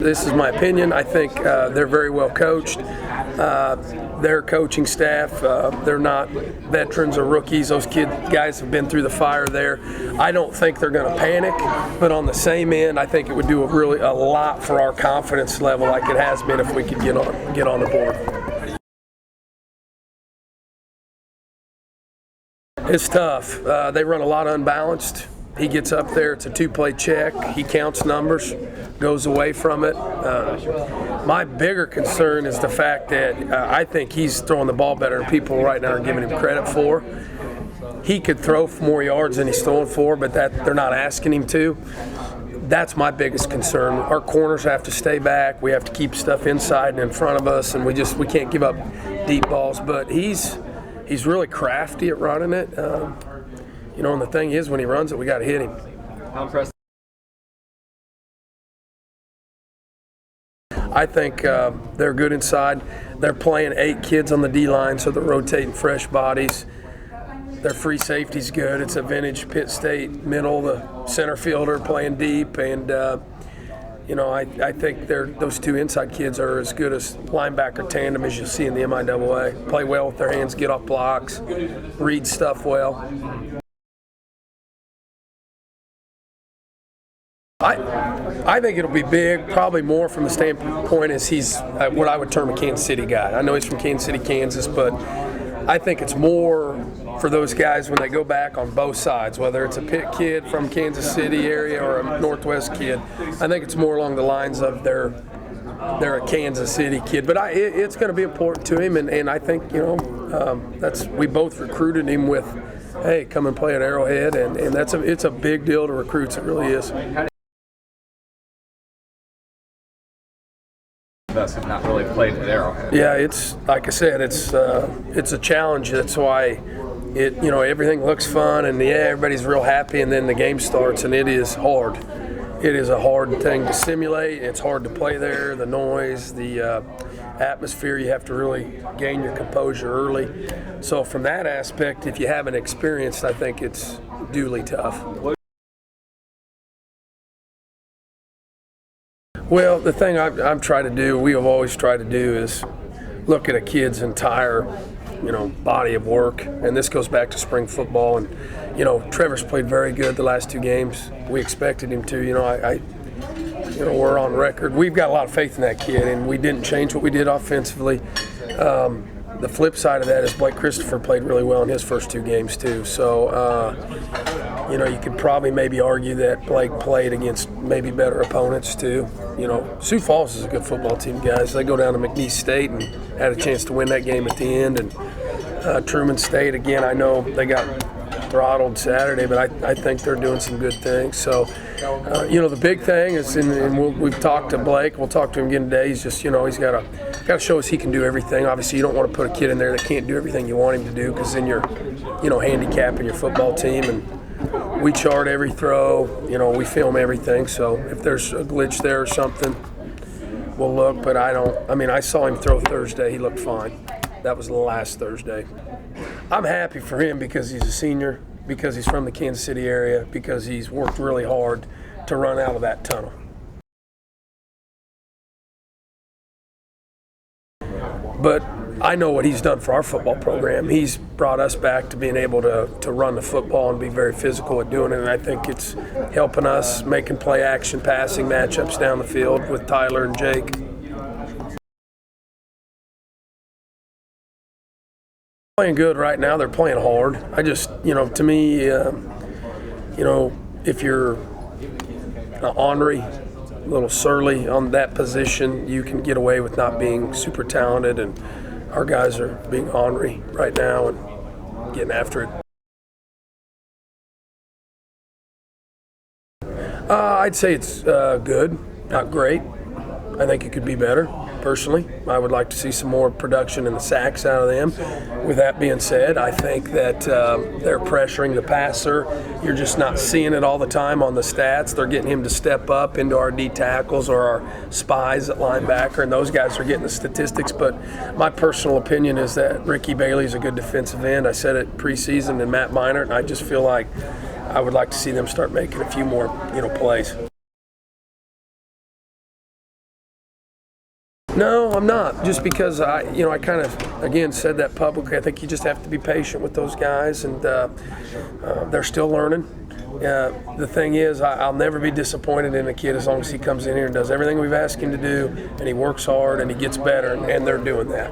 This is my opinion. I think they're very well coached. Their coaching staff, they're not veterans or rookies. Those guys have been through the fire there. I don't think they're going to panic, but on the same end, I think it would do a lot for our confidence level, like it has been, if we could get on the board. It's tough. They run a lot unbalanced. He gets up there, it's a two-play check. He counts numbers, goes away from it. My bigger concern is the fact that I think he's throwing the ball better than people right now are giving him credit for. He could throw for more yards than he's throwing for, but they're not asking him to. That's my biggest concern. Our corners have to stay back. We have to keep stuff inside and in front of us, and we can't give up deep balls. But he's really crafty at running it. And the thing is, when he runs it, we got to hit him. How impressive? I think they're good inside. They're playing 8 kids on the D-line, so they're rotating fresh bodies. Their free safety's good. It's a vintage Pitt State middle, the center fielder playing deep. And, I think those 2 inside kids are as good as linebacker tandem as you'll see in the MIAA. Play well with their hands, get off blocks, read stuff well. I think it'll be big, probably more from the standpoint as he's what I would term a Kansas City guy. I know he's from Kansas City, Kansas, but I think it's more for those guys when they go back on both sides, whether it's a Pitt kid from Kansas City area or a Northwest kid. I think it's more along the lines of they're a Kansas City kid. But it's going to be important to him, and I think, we both recruited him with, hey, come and play at Arrowhead, and it's a big deal to recruits. It really is. Us have not really played at Arrowhead. Yeah, it's like I said, it's a challenge. That's why everything looks fun and everybody's real happy, and then the game starts and it is hard. It is a hard thing to simulate. It's hard to play there. The noise, the atmosphere, you have to really gain your composure early. So from that aspect, if you haven't experienced, I think it's duly tough. Well, the thing I'm trying to do, we have always tried to do, is look at a kid's entire, body of work. And this goes back to spring football. And, Trevor's played very good the last 2 games. We expected him to. We're on record. We've got a lot of faith in that kid, and we didn't change what we did offensively. The flip side of that is Blake Christopher played really well in his first 2 games too. So, you could probably maybe argue that Blake played against maybe better opponents too. Sioux Falls is a good football team, guys. They go down to McNeese State and had a chance to win that game at the end. And Truman State, again, I know they got throttled Saturday, but I think they're doing some good things. So, the big thing is, and we've talked to Blake. We'll talk to him again today. He's just, he's got to show us he can do everything. Obviously, you don't want to put a kid in there that can't do everything you want him to do, because then you're, handicapping your football team. And we chart every throw. We film everything. So if there's a glitch there or something, we'll look. But I saw him throw Thursday. He looked fine. That was last Thursday. I'm happy for him because he's a senior, because he's from the Kansas City area, because he's worked really hard to run out of that tunnel. But I know what he's done for our football program. He's brought us back to being able to run the football and be very physical at doing it, and I think it's helping us making play action passing matchups down the field with Tyler and Jake. Playing good right now. They're playing hard. I just, to me, if you're ornery, a little surly on that position, you can get away with not being super talented, and our guys are being ornery right now and getting after it. I'd say it's good, not great. I think it could be better. Personally, I would like to see some more production in the sacks out of them. With that being said, I think that they're pressuring the passer. You're just not seeing it all the time on the stats. They're getting him to step up into our D tackles or our spies at linebacker, and those guys are getting the statistics. But my personal opinion is that Ricky Bailey's a good defensive end. I said it preseason, and Matt Minert, and I just feel like I would like to see them start making a few more, plays. No, I'm not. Just because I kind of, again, said that publicly. I think you just have to be patient with those guys, and they're still learning. The thing is, I'll never be disappointed in a kid as long as he comes in here and does everything we've asked him to do, and he works hard and he gets better, and they're doing that.